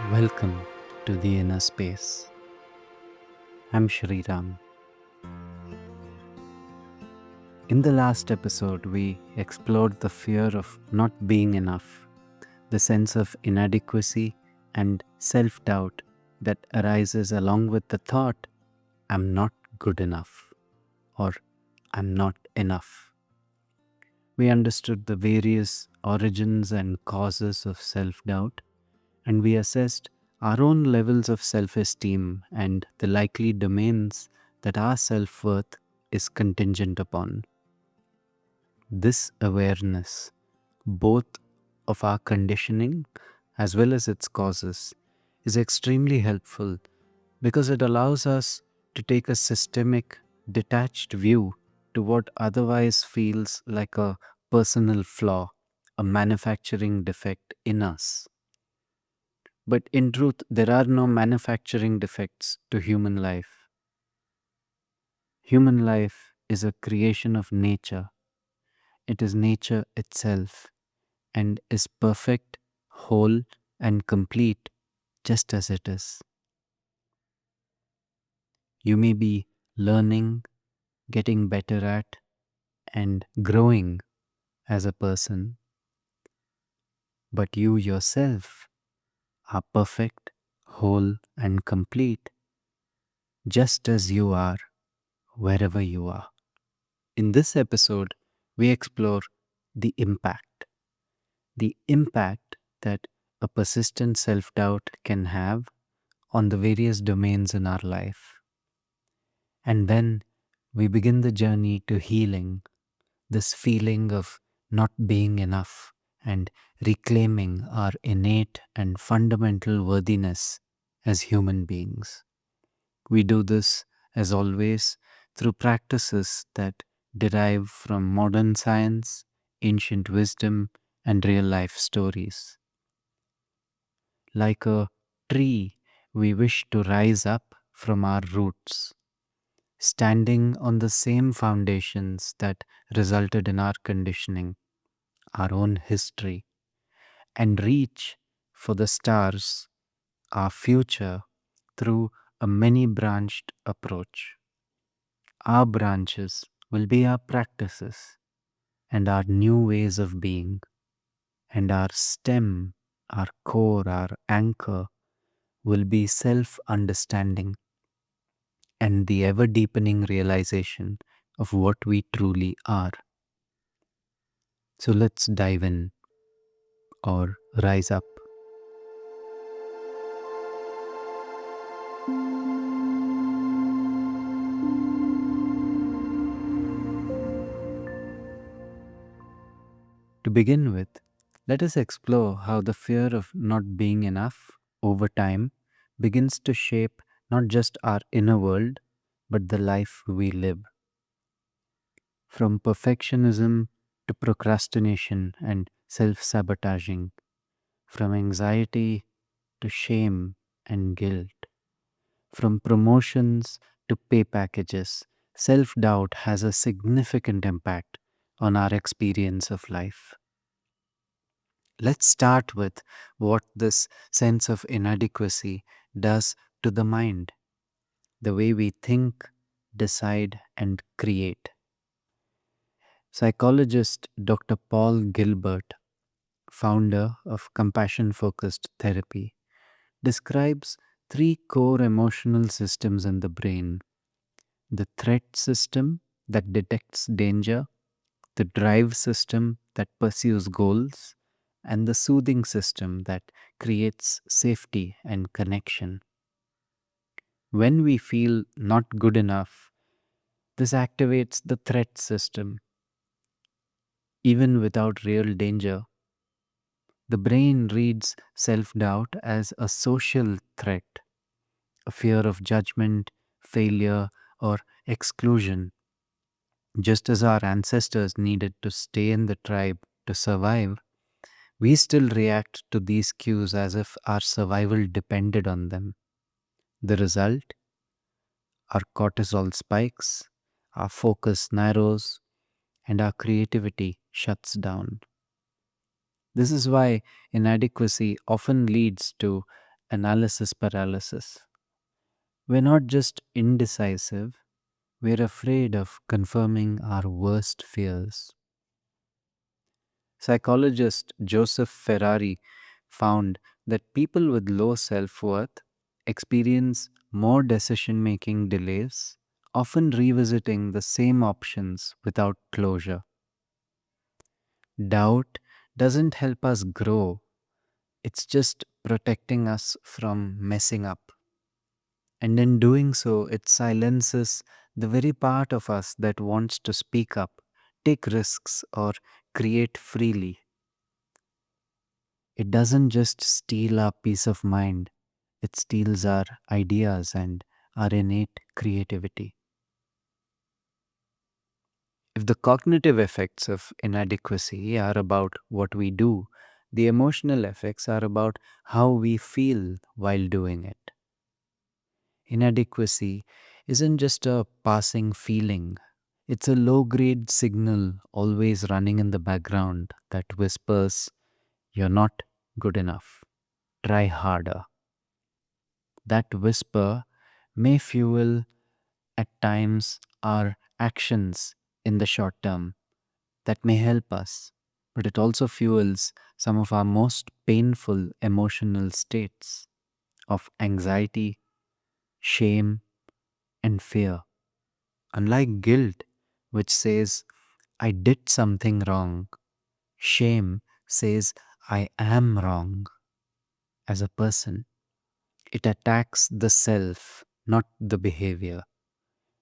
Welcome to the inner space. I'm Sriram. In the last episode, we explored the fear of not being enough, the sense of inadequacy and self doubt that arises along with the thought, I'm not good enough or I'm not enough. We understood the various origins and causes of self doubt, and we assessed our own levels of self esteem and the likely domains that our self worth is contingent upon. This awareness, both of our conditioning as well as its causes, is extremely helpful because it allows us to take a systemic, detached view to what otherwise feels like a personal flaw, a manufacturing defect in us. But in truth, there are no manufacturing defects to human life. Human life is a creation of nature. It is nature itself and is perfect, whole, and complete just as it is. You may be learning, getting better at, and growing as a person, but you yourself are perfect, whole, and complete just as you are wherever you are. In this episode, we explore the impact that a persistent self doubt can have on the various domains in our life. And then we begin the journey to healing this feeling of not being enough and reclaiming our innate and fundamental worthiness as human beings. We do this, as always, through practices that derive from modern science, ancient wisdom, and real life stories. Like a tree, we wish to rise up from our roots, standing on the same foundations that resulted in our conditioning, our own history, and reach for the stars, our future, through a many branched approach. Our branches will be our practices and our new ways of being, and our stem, our core, our anchor will be self understanding and the ever deepening realization of what we truly are. So let's dive in or rise up. To begin with, let us explore how the fear of not being enough over time begins to shape not just our inner world, but the life we live. From perfectionism to procrastination and self sabotaging, from anxiety to shame and guilt, from promotions to pay packages, self doubt has a significant impact on our experience of life. Let's start with what this sense of inadequacy does to the mind, the way we think, decide, and create. Psychologist Dr. Paul Gilbert, founder of compassion focused therapy, describes three core emotional systems in the brain: the threat system that detects danger, the drive system that pursues goals, and the soothing system that creates safety and connection. When we feel not good enough, this activates the threat system. Even without real danger, the brain reads self doubt as a social threat, a fear of judgment, failure, or exclusion. Just as our ancestors needed to stay in the tribe to survive, we still react to these cues as if our survival depended on them. The result? Our cortisol spikes, our focus narrows, and our creativity shuts down. This is why inadequacy often leads to analysis paralysis. We're not just indecisive, we're afraid of confirming our worst fears. Psychologist Joseph Ferrari found that people with low self worth experience more decision making delays, often revisiting the same options without closure. Doubt doesn't help us grow, it's just protecting us from messing up. And in doing so, it silences the very part of us that wants to speak up, take risks, or create freely. It doesn't just steal our peace of mind, it steals our ideas and our innate creativity. If the cognitive effects of inadequacy are about what we do, the emotional effects are about how we feel while doing it. Inadequacy isn't just a passing feeling, it's a low grade signal always running in the background that whispers, "You're not good enough. Try harder." That whisper may fuel at times our actions in the short term that may help us, but it also fuels some of our most painful emotional states of anxiety, shame, and fear. Unlike guilt, which says, "I did something wrong," shame says, "I am wrong." As a person, it attacks the self, not the behavior.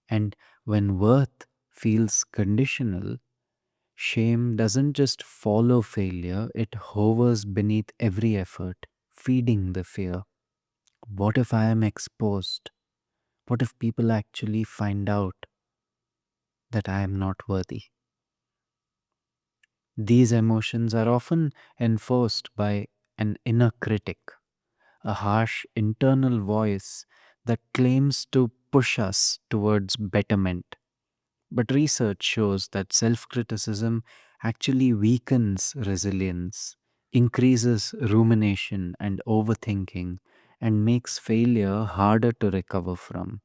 And when worth feels conditional, shame doesn't just follow failure, it hovers beneath every effort, feeding the fear. What if I am exposed? What if people actually find out that I am not worthy? These emotions are often enforced by an inner critic, a harsh internal voice that claims to push us towards betterment. But research shows that self criticism actually weakens resilience, increases rumination and overthinking, and makes failure harder to recover from.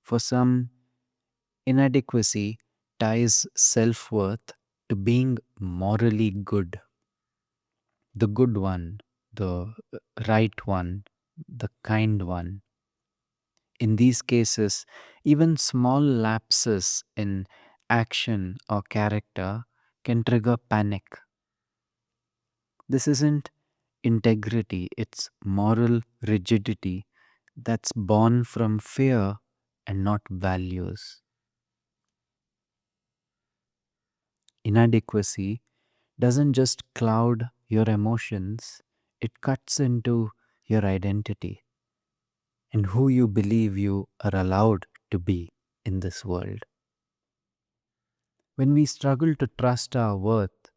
For some, inadequacy ties self worth to being morally good, the good one, the right one, the kind one. In these cases, even small lapses in action or character can trigger panic. This isn't integrity, it's moral rigidity that's born from fear and not values. Inadequacy doesn't just cloud your emotions, it cuts into your identity and who you believe you are allowed to be in this world. When we struggle to trust our worth,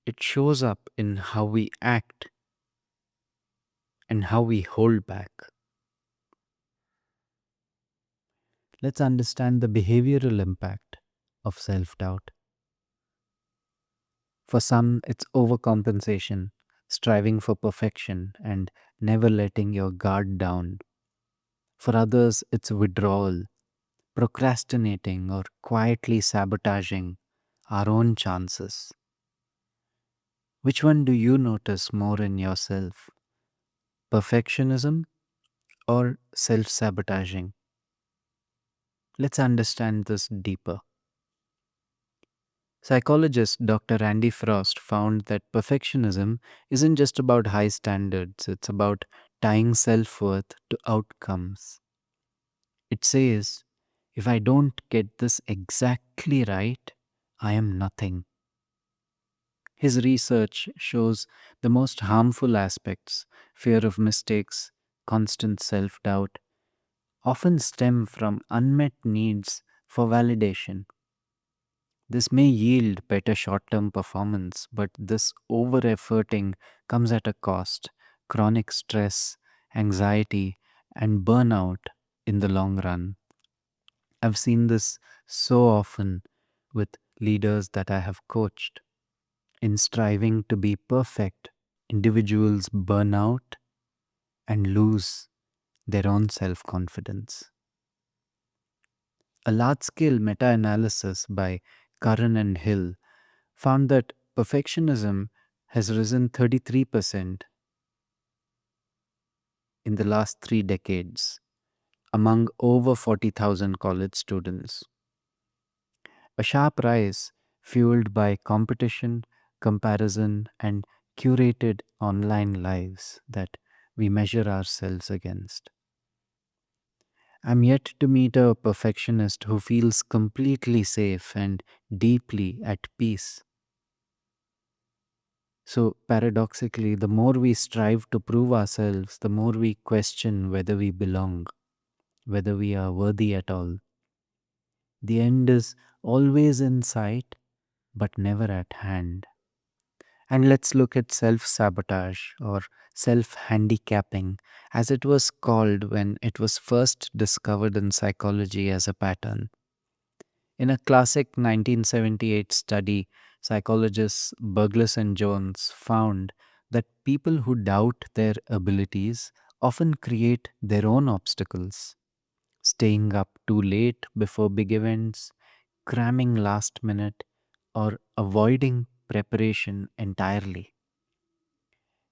it shows up in how we act and how we hold back. Let's understand the behavioral impact of self doubt. For some, it's overcompensation, striving for perfection, and never letting your guard down. For others, it's withdrawal, procrastinating, or quietly sabotaging our own chances. Which one do you notice more in yourself? Perfectionism or self sabotaging? Let's understand this deeper. Psychologist Dr. Randy Frost found that perfectionism isn't just about high standards, it's about tying self worth to outcomes. It says, if I don't get this exactly right, I am nothing. His research shows the most harmful aspects, fear of mistakes, constant self doubt, often stem from unmet needs for validation. This may yield better short term performance, but this over efforting comes at a cost: chronic stress, anxiety, and burnout in the long run. I've seen this so often with leaders that I have coached. In striving to be perfect, individuals burn out and lose their own self confidence. A large scale meta analysis by Curran and Hill found that perfectionism has risen 33% in the last 3 decades among over 40,000 college students. A sharp rise fueled by competition, comparison, and curated online lives that we measure ourselves against. I'm yet to meet a perfectionist who feels completely safe and deeply at peace. So, paradoxically, the more we strive to prove ourselves, the more we question whether we belong, whether we are worthy at all. The end is always in sight, but never at hand. And let's look at self sabotage or self handicapping, as it was called when it was first discovered in psychology as a pattern. In a classic 1978 study, psychologists Burgess and Jones found that people who doubt their abilities often create their own obstacles, staying up too late before big events, cramming last minute, or avoiding preparation entirely.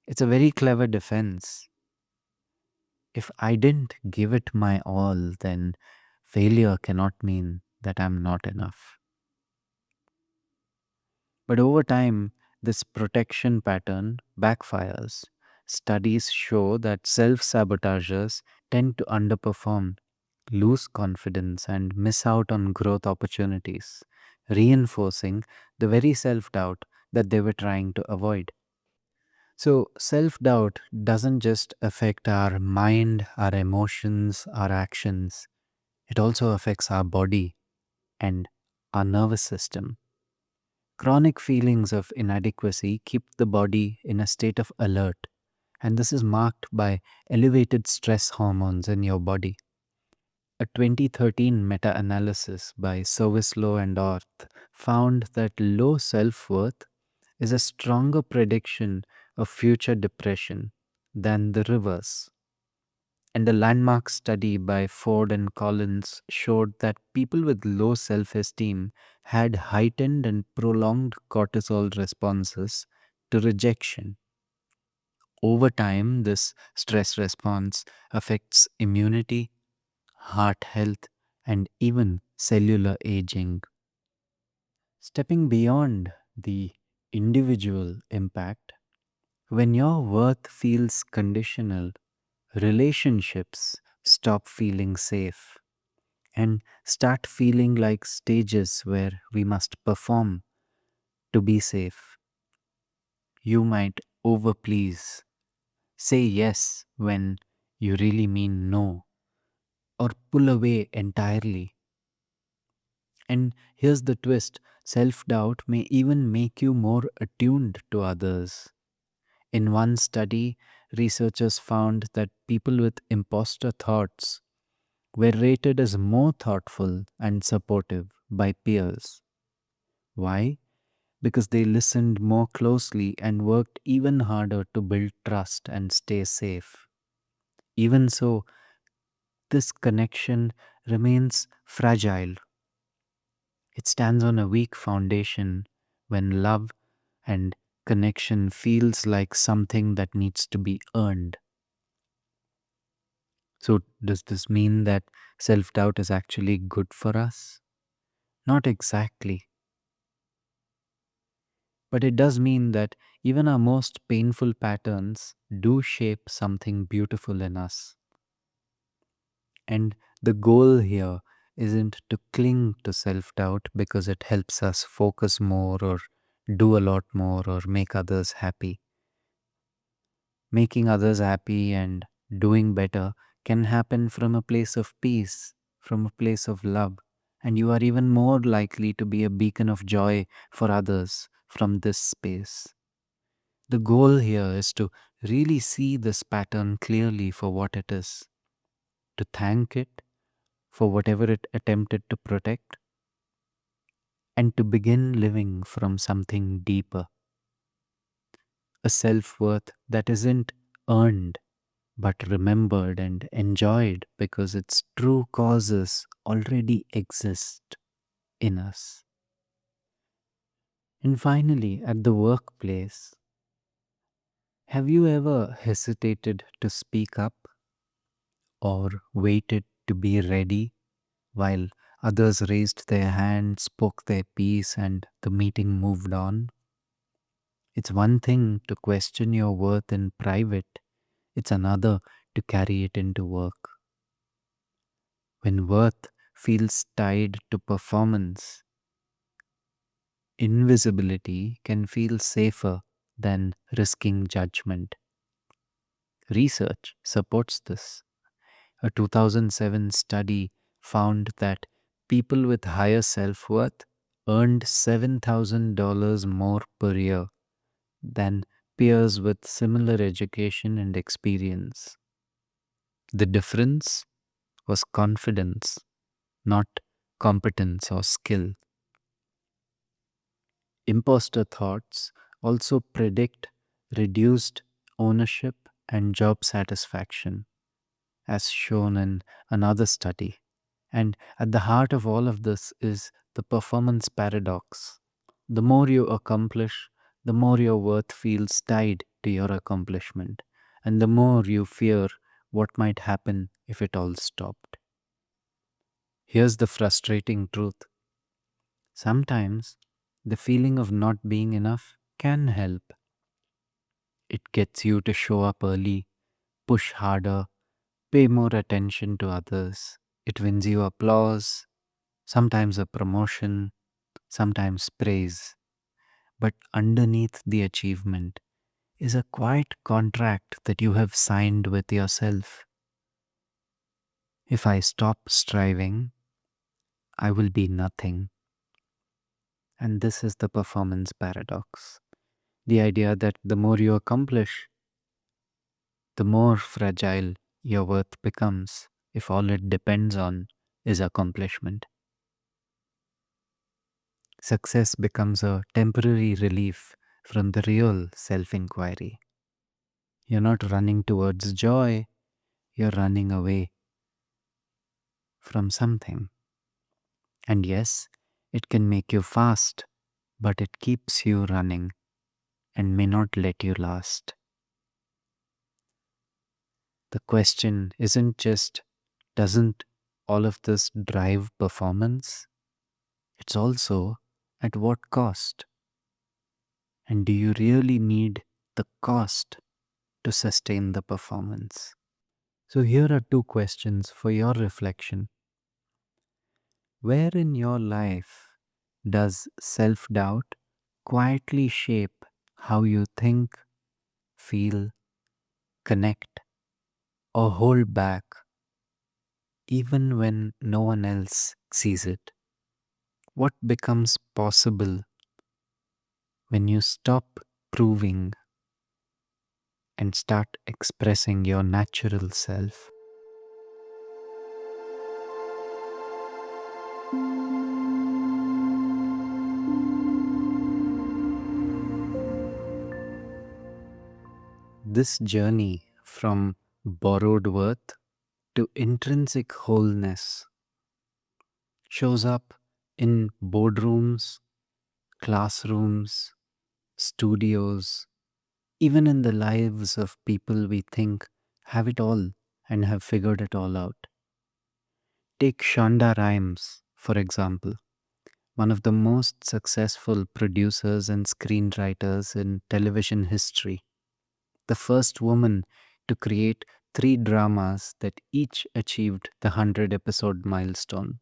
It's a very clever defense. If I didn't give it my all, then failure cannot mean that I'm not enough. But over time, this protection pattern backfires. Studies show that self sabotagers tend to underperform, lose confidence, and miss out on growth opportunities, reinforcing the very self doubt that they were trying to avoid. So, self doubt doesn't just affect our mind, our emotions, our actions, it also affects our body and our nervous system. Chronic feelings of inadequacy keep the body in a state of alert, and this is marked by elevated stress hormones in your body. A 2013 meta analysis by Sowislow and Orth found that low self worth is a stronger prediction of future depression than the reverse. And a landmark study by Ford and Collins showed that people with low self esteem had heightened and prolonged cortisol responses to rejection. Over time, this stress response affects immunity, heart health, and even cellular aging. Stepping beyond the individual impact, when your worth feels conditional, relationships stop feeling safe and start feeling like stages where we must perform to be safe. You might overplease, say yes when you really mean no, or pull away entirely. And here's the twist: self doubt may even make you more attuned to others. In one study, researchers found that people with imposter thoughts were rated as more thoughtful and supportive by peers. Why? Because they listened more closely and worked even harder to build trust and stay safe. Even so, this connection remains fragile. It stands on a weak foundation when love and connection feels like something that needs to be earned. So, does this mean that self doubt is actually good for us? Not exactly. But it does mean that even our most painful patterns do shape something beautiful in us. And the goal here isn't to cling to self doubt because it helps us focus more or do a lot more or make others happy. Making others happy and doing better can happen from a place of peace, from a place of love, and you are even more likely to be a beacon of joy for others from this space. The goal here is to really see this pattern clearly for what it is, to thank it for whatever it attempted to protect, and to begin living from something deeper, a self worth that isn't earned but remembered and enjoyed because its true causes already exist in us. And finally, at the workplace, have you ever hesitated to speak up or waited to be ready while others raised their hands, spoke their piece, and the meeting moved on? It's one thing to question your worth in private, it's another to carry it into work. When worth feels tied to performance, invisibility can feel safer than risking judgment. Research supports this. A 2007 study found that people with higher self worth earned $7,000 more per year than peers with similar education and experience. The difference was confidence, not competence or skill. Imposter thoughts also predict reduced ownership and job satisfaction, as shown in another study. And at the heart of all of this is the performance paradox. The more you accomplish, the more your worth feels tied to your accomplishment, and the more you fear what might happen if it all stopped. Here's the frustrating truth: sometimes the feeling of not being enough can help. It gets you to show up early, push harder, pay more attention to others. It wins you applause, sometimes a promotion, sometimes praise. But underneath the achievement is a quiet contract that you have signed with yourself. If I stop striving, I will be nothing. And this is the performance paradox. The idea that the more you accomplish, the more fragile your worth becomes if all it depends on is accomplishment. Success becomes a temporary relief from the real self inquiry. You're not running towards joy, you're running away from something. And yes, it can make you fast, but it keeps you running and may not let you last. The question isn't just, doesn't all of this drive performance? It's also, at what cost? And do you really need the cost to sustain the performance? So, here are two questions for your reflection. Where in your life does self doubt quietly shape how you think, feel, connect, or hold back even when no one else sees it? What becomes possible when you stop proving and start expressing your natural self? This journey from borrowed worth to intrinsic wholeness shows up in boardrooms, classrooms, studios, even in the lives of people we think have it all and have figured it all out. Take Shonda Rhimes, for example, one of the most successful producers and screenwriters in television history, the first woman to create three dramas that each achieved the 100-episode milestone.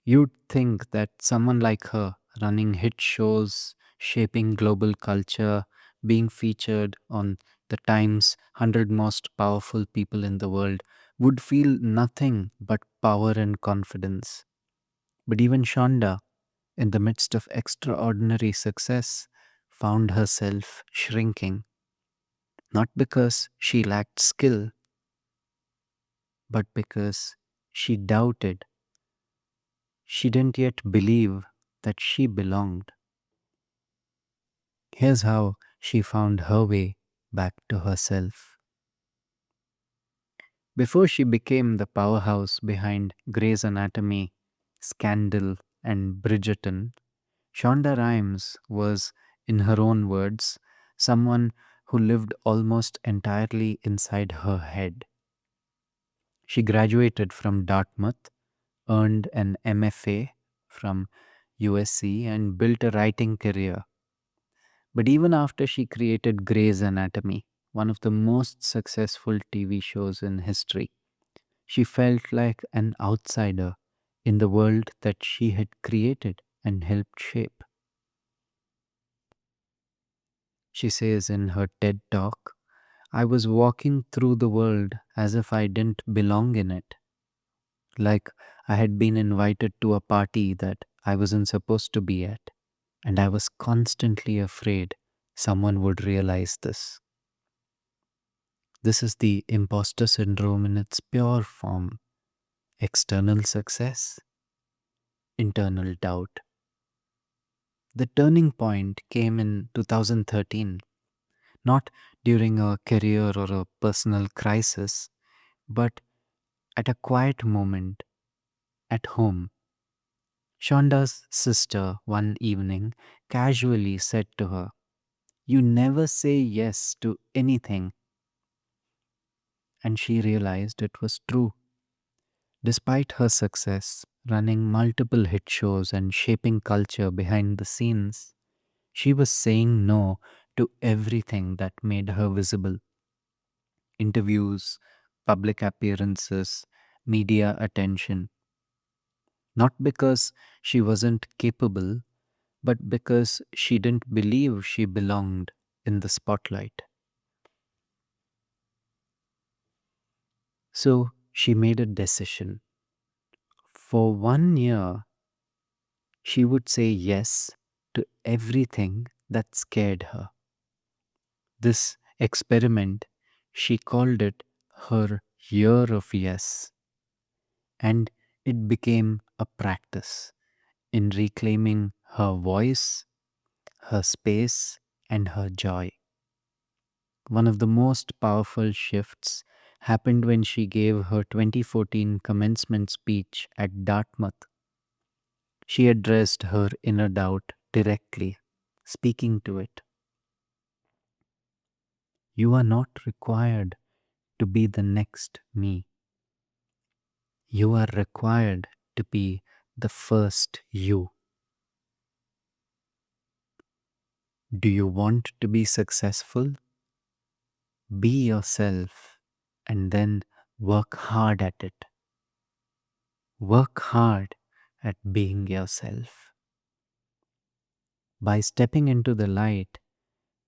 You'd think that someone like her, running hit shows, shaping global culture, being featured on the Times 100 most powerful people in the world, would feel nothing but power and confidence. But even Shonda, in the midst of extraordinary success, found herself shrinking, not because she lacked skill, but because she doubted. She didn't yet believe that she belonged. Here's how she found her way back to herself. Before she became the powerhouse behind Grey's Anatomy, Scandal, and Bridgerton, Shonda Rhimes was, in her own words, someone who lived almost entirely inside her head. She graduated from Dartmouth, earned an MFA from USC, and built a writing career. But even after she created Grey's Anatomy, one of the most successful TV shows in history, she felt like an outsider in the world that she had created and helped shape. She says in her TED talk, I was walking through the world as if I didn't belong in it, like I had been invited to a party that I wasn't supposed to be at, and I was constantly afraid someone would realize this. This is the imposter syndrome in its pure form: external success, internal doubt. The turning point came in 2013, not during a career or a personal crisis, but at a quiet moment at home. Shonda's sister one evening casually said to her, You never say yes to anything. And she realized it was true. Despite her success, running multiple hit shows and shaping culture behind the scenes, she was saying no to everything that made her visible: interviews, public appearances, media attention. Not because she wasn't capable, but because she didn't believe she belonged in the spotlight. So she made a decision. For 1 year, she would say yes to everything that scared her. This experiment, she called it her year of yes, and it became a practice in reclaiming her voice, her space, and her joy. One of the most powerful shifts happened when she gave her 2014 commencement speech at Dartmouth. She addressed her inner doubt directly, speaking to it. You are not required to be the next me. You are required to be the first you. Do you want to be successful? Be yourself and then work hard at it. Work hard at being yourself. By stepping into the light,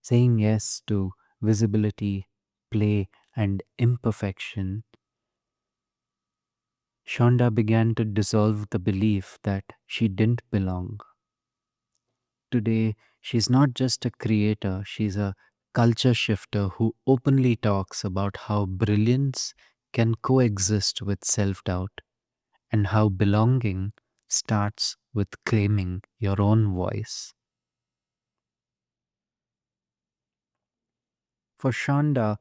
saying yes to visibility, play, and imperfection, Shonda began to dissolve the belief that she didn't belong. Today, she's not just a creator, she's a culture shifter who openly talks about how brilliance can coexist with self doubt and how belonging starts with claiming your own voice. For Shonda,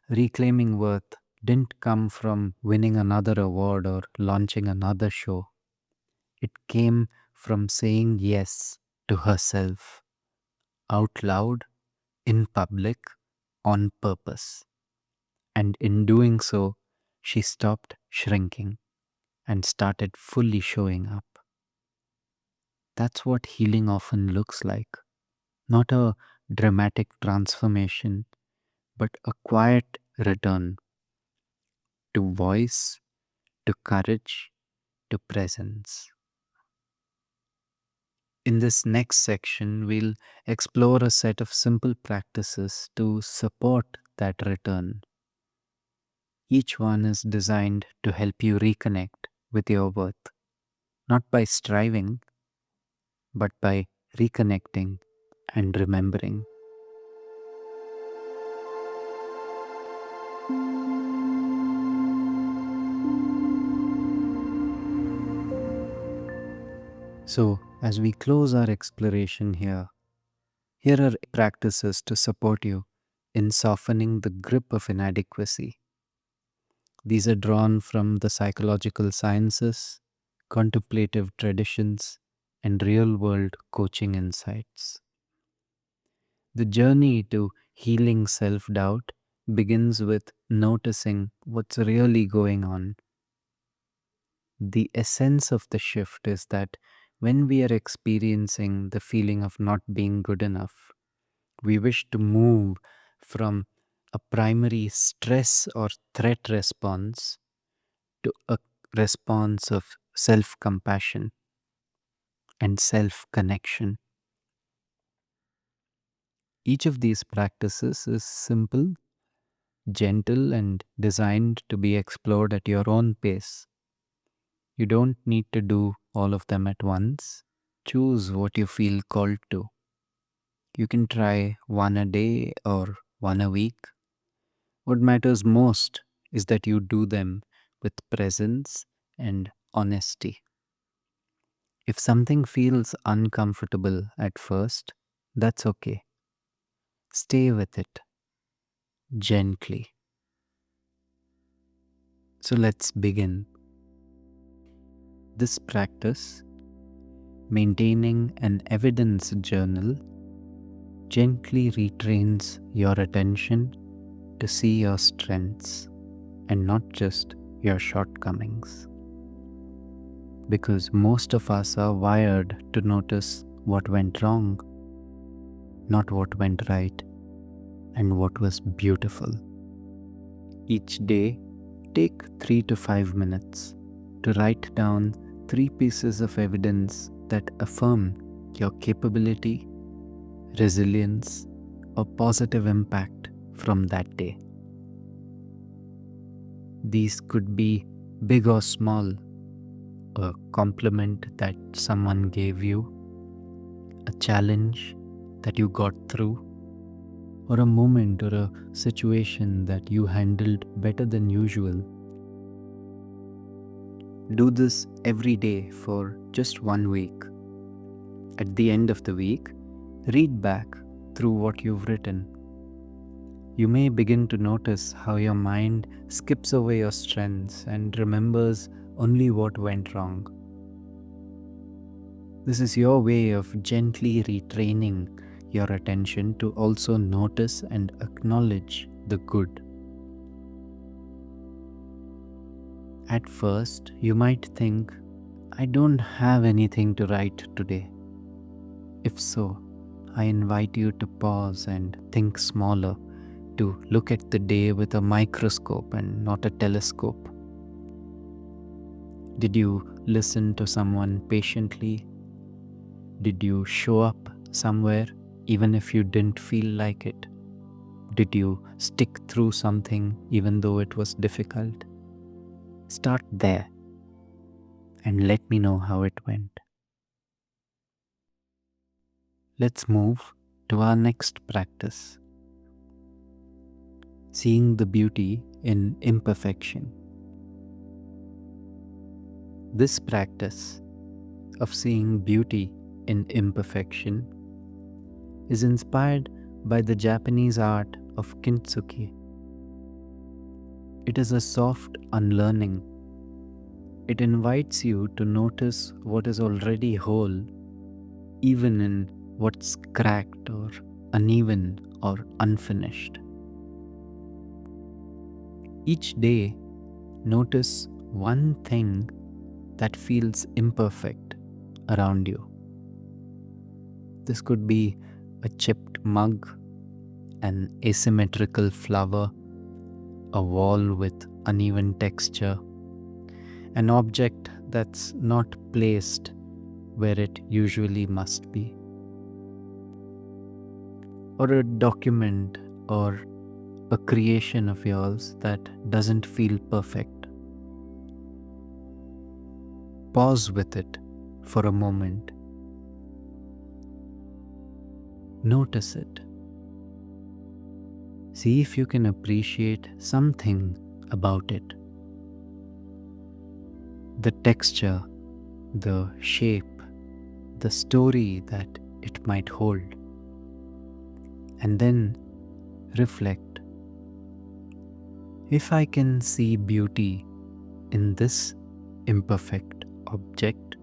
reclaiming worth didn't come from winning another award or launching another show. It came from saying yes to herself out loud, in public, on purpose. And in doing so, she stopped shrinking and started fully showing up. That's what healing often looks like. Not a dramatic transformation, but a quiet return to voice, to courage, to presence. In this next section, we'll explore a set of simple practices to support that return. Each one is designed to help you reconnect with your worth, not by striving, but by reconnecting and remembering. So, as we close our exploration here are practices to support you in softening the grip of inadequacy. These are drawn from the psychological sciences, contemplative traditions, and real world coaching insights. The journey to healing self doubt begins with noticing what's really going on. The essence of the shift is that when we are experiencing the feeling of not being good enough, we wish to move from a primary stress or threat response to a response of self compassion and self connection. Each of these practices is simple, gentle, and designed to be explored at your own pace. You don't need to do all of them at once. Choose what you feel called to. You can try one a day or one a week. What matters most is that you do them with presence and honesty. If something feels uncomfortable at first, that's okay. Stay with it gently. So let's begin. This practice, maintaining an evidence journal, gently retrains your attention to see your strengths and not just your shortcomings. Because most of us are wired to notice what went wrong, not what went right and what was beautiful. Each day, take 3 to 5 minutes to write down 3 pieces of evidence that affirm your capability, resilience, or positive impact from that day. These could be big or small: a compliment that someone gave you, a challenge that you got through, or a moment or a situation that you handled better than usual. Do this every day for just 1 week. At the end of the week, read back through what you've written. You may begin to notice how your mind skips over your strengths and remembers only what went wrong. This is your way of gently retraining your attention to also notice and acknowledge the good. At first, you might think, I don't have anything to write today. If so, I invite you to pause and think smaller, to look at the day with a microscope and not a telescope. Did you listen to someone patiently? Did you show up somewhere even if you didn't feel like it? Did you stick through something even though it was difficult? Start there and let me know how it went. Let's move to our next practice: seeing the beauty in imperfection. This practice of seeing beauty in imperfection is inspired by the Japanese art of kintsugi. It is a soft unlearning. It invites you to notice what is already whole, even in what's cracked or uneven or unfinished. Each day, notice one thing that feels imperfect around you. This could be a chipped mug, an asymmetrical flower, a wall with uneven texture, an object that's not placed where it usually must be, or a document or a creation of yours that doesn't feel perfect. Pause with it for a moment. Notice it. See if you can appreciate something about it. The texture, the shape, the story that it might hold. And then reflect. If I can see beauty in this imperfect object,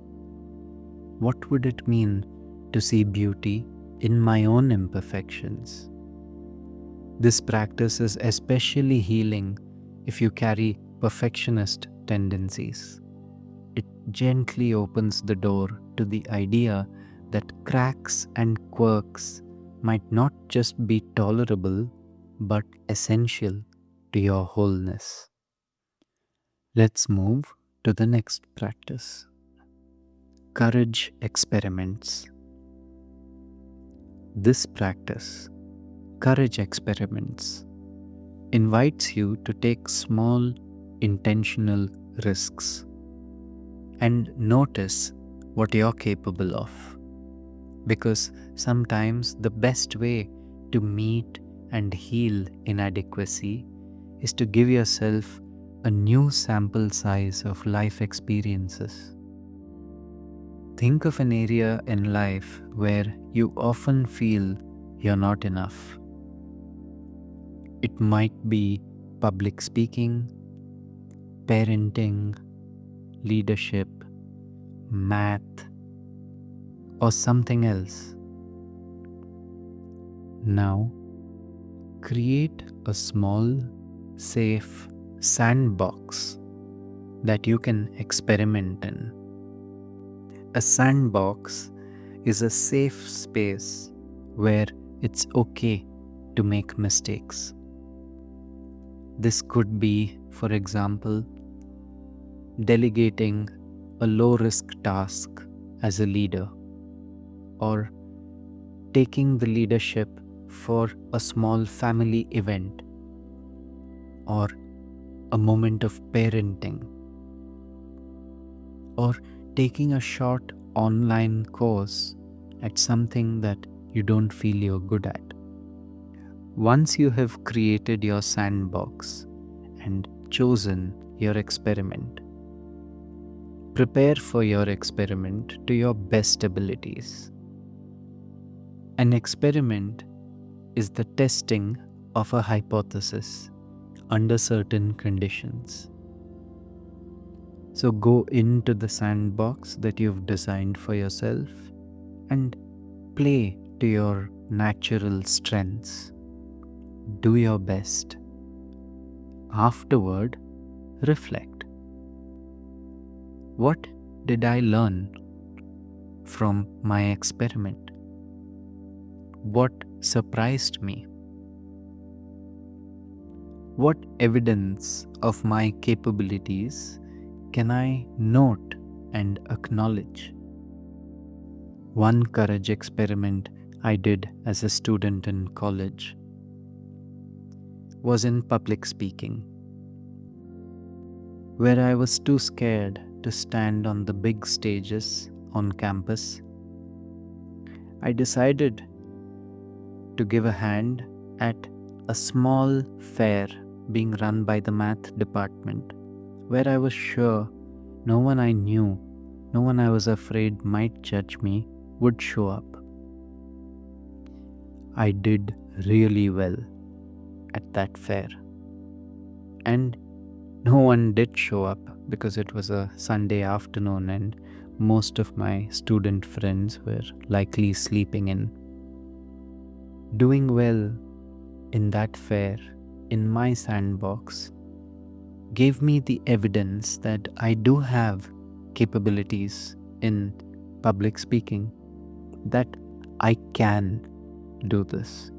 what would it mean to see beauty in my own imperfections? This practice is especially healing if you carry perfectionist tendencies. It gently opens the door to the idea that cracks and quirks might not just be tolerable but essential to your wholeness. Let's move to the next practice. Courage experiments. This practice, courage experiments, invites you to take small, intentional risks and notice what you're capable of. Because sometimes the best way to meet and heal inadequacy is to give yourself a new sample size of life experiences. Think of an area in life where you often feel you're not enough. It might be public speaking, parenting, leadership, math, or something else. Now, create a small, safe sandbox that you can experiment in. A sandbox is a safe space where it's okay to make mistakes. This could be, for example, delegating a low-risk task as a leader, or taking the leadership for a small family event, or a moment of parenting, or taking a short online course at something that you don't feel you're good at. Once you have created your sandbox and chosen your experiment, prepare for your experiment to your best abilities. An experiment is the testing of a hypothesis under certain conditions. So go into the sandbox that you've designed for yourself and play to your natural strengths. Do your best. Afterward, reflect. What did I learn from my experiment? What surprised me? What evidence of my capabilities can I note and acknowledge? One courage experiment I did as a student in college was in public speaking, where I was too scared to stand on the big stages on campus. I decided to give a hand at a small fair being run by the math department, where I was sure no one I knew, no one I was afraid might judge me, would show up. I did really well at that fair, and no one did show up because it was a Sunday afternoon and most of my student friends were likely sleeping in. Doing well in that fair, in my sandbox, gave me the evidence that I do have capabilities in public speaking, that I can do this.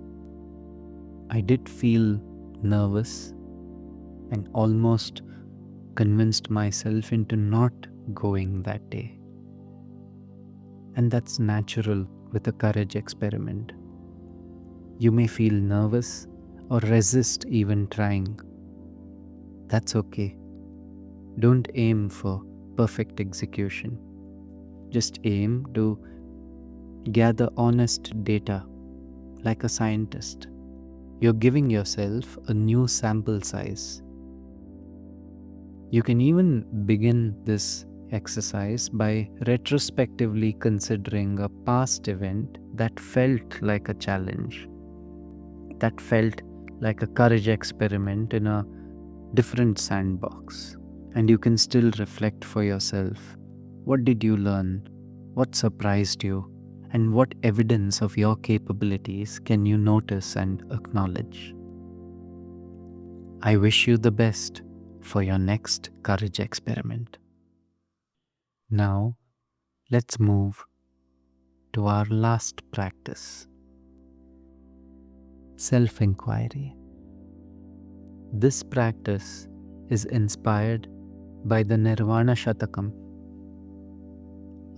I did feel nervous and almost convinced myself into not going that day. And that's natural with a courage experiment. You may feel nervous or resist even trying. That's okay. Don't aim for perfect execution. Just aim to gather honest data like a scientist. You're giving yourself a new sample size. You can even begin this exercise by retrospectively considering a past event that felt like a challenge, that felt like a courage experiment in a different sandbox, and you can still reflect for yourself. What did you learn? What surprised you? And what evidence of your capabilities can you notice and acknowledge? I wish you the best for your next courage experiment. Now, let's move to our last practice, self inquiry. This practice is inspired by the Nirvana Shatakam,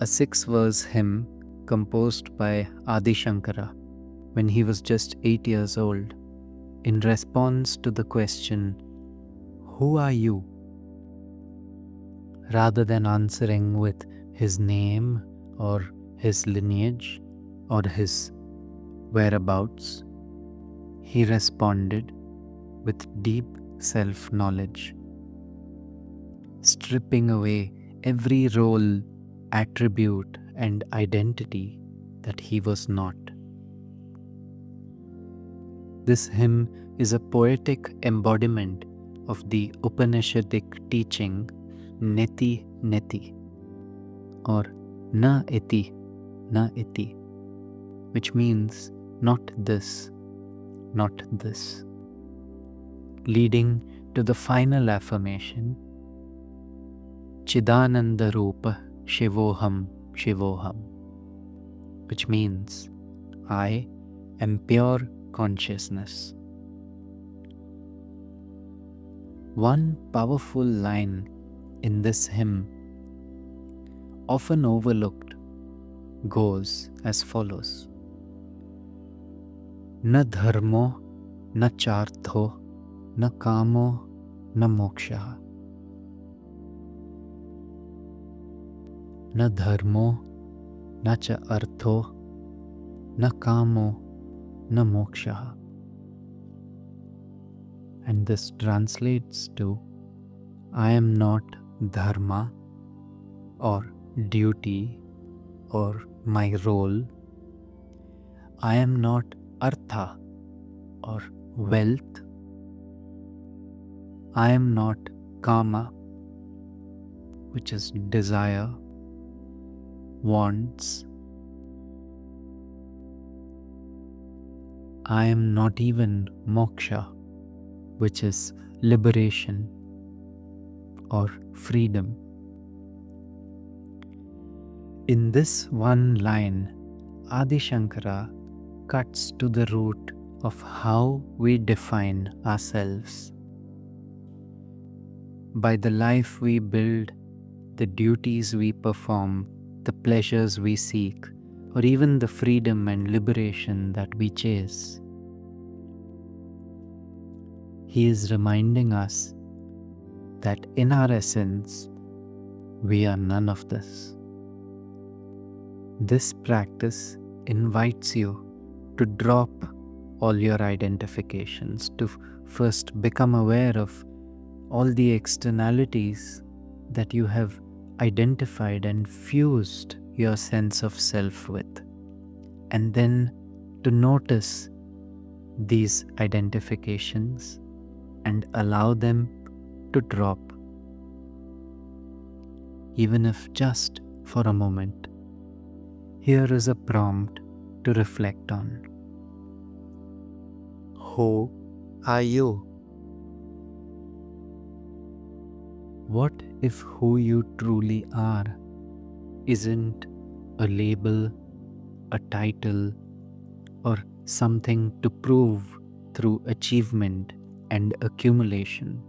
a 6-verse hymn composed by Adi Shankara when he was just 8 years old, in response to the question, "Who are you?" Rather than answering with his name or his lineage or his whereabouts, he responded with deep self-knowledge, stripping away every role, attribute, and identity that he was not. This hymn is a poetic embodiment of the Upanishadic teaching Neti Neti, or Na Iti, Na Iti, which means not this, not this, leading to the final affirmation Chidananda Rupa Shivoham Shivoham, which means I am pure consciousness. One powerful line in this hymn, often overlooked, goes as follows: Na dharmo, na chartho, na kamo, na moksha. Na dharmo, na cha artho, na kamo, na moksha. And this translates to, I am not dharma or duty or my role. I am not artha or wealth. I am not kama, which is desire, wants. I am not even moksha, which is liberation or freedom. In this one line, Adi Shankara cuts to the root of how we define ourselves. By the life we build, the duties we perform, the pleasures we seek, or even the freedom and liberation that we chase. He is reminding us that in our essence, we are none of this. This practice invites you to drop all your identifications, to first become aware of all the externalities that you have identified and fused your sense of self with, and then to notice these identifications and allow them to drop, even if just for a moment. Here is a prompt to reflect on. Who are you? What if who you truly are isn't a label, a title, or something to prove through achievement and accumulation,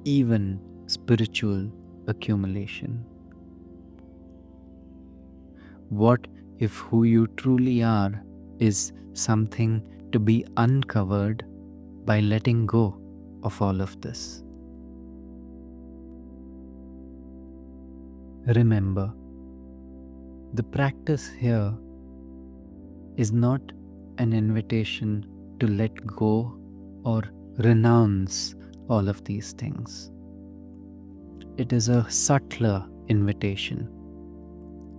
even spiritual accumulation? What if who you truly are is something to be uncovered by letting go of all of this? Remember, the practice here is not an invitation to let go or renounce all of these things. It is a subtler invitation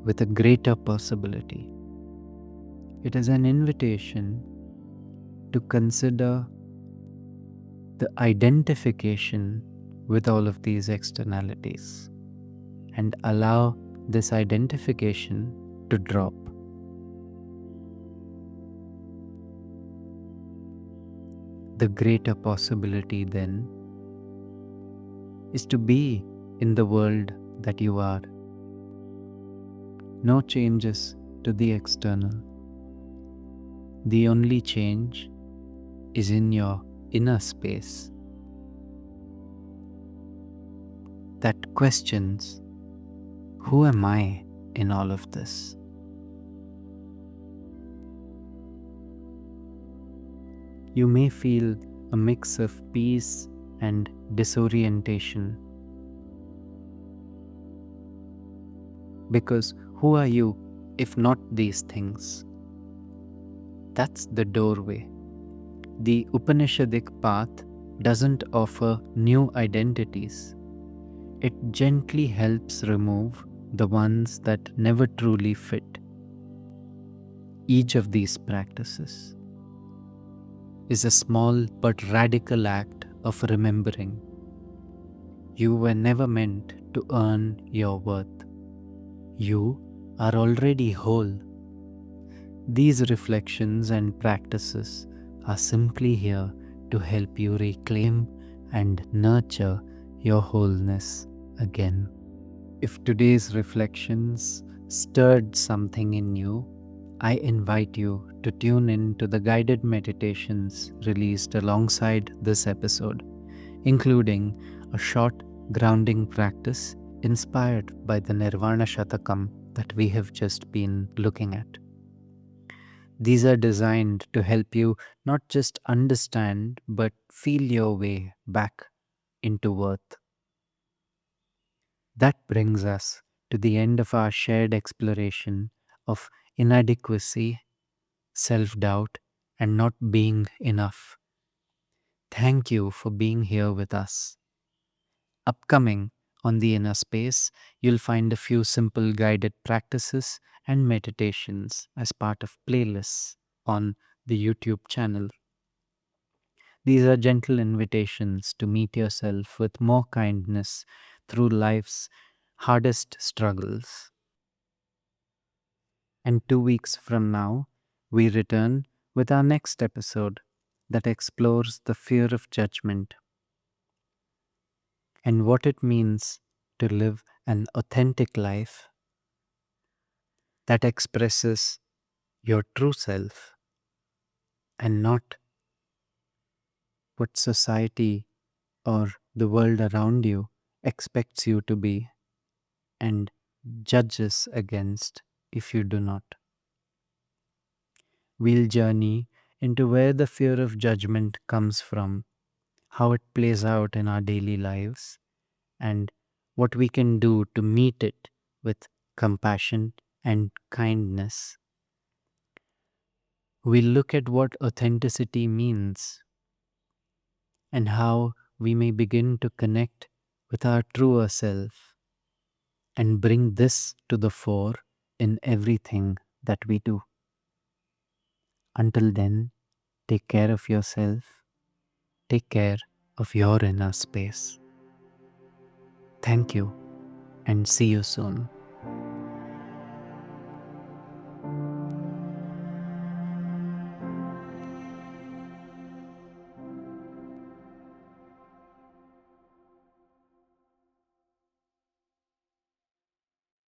with a greater possibility. It is an invitation to consider the identification with all of these externalities and allow this identification to drop. The greater possibility then is to be in the world that you are. No changes to the external. The only change is in your inner space that questions, who am I in all of this? You may feel a mix of peace and disorientation, because who are you if not these things? That's the doorway. The Upanishadic path doesn't offer new identities. It gently helps remove the ones that never truly fit. Each of these practices is a small but radical act of remembering you were never meant to earn your worth. You are already whole. These reflections and practices are simply here to help you reclaim and nurture your wholeness again. If today's reflections stirred something in you, I invite you to tune in to the guided meditations released alongside this episode, including a short grounding practice inspired by the Nirvana Shatakam that we have just been looking at. These are designed to help you not just understand but feel your way back into worth. That brings us to the end of our shared exploration of inadequacy, self doubt, and not being enough. Thank you for being here with us. Upcoming on the inner space, you'll find a few simple guided practices and meditations as part of playlists on the YouTube channel. These are gentle invitations to meet yourself with more kindness through life's hardest struggles. And 2 weeks from now, we return with our next episode that explores the fear of judgment and what it means to live an authentic life that expresses your true self and not what society or the world around you expects you to be and judges against if you do not. We'll journey into where the fear of judgment comes from, how it plays out in our daily lives, and what we can do to meet it with compassion and kindness. We'll look at what authenticity means and how we may begin to connect with our truer self and bring this to the fore in everything that we do. Until then, take care of yourself, take care of your inner space. Thank you and see you soon.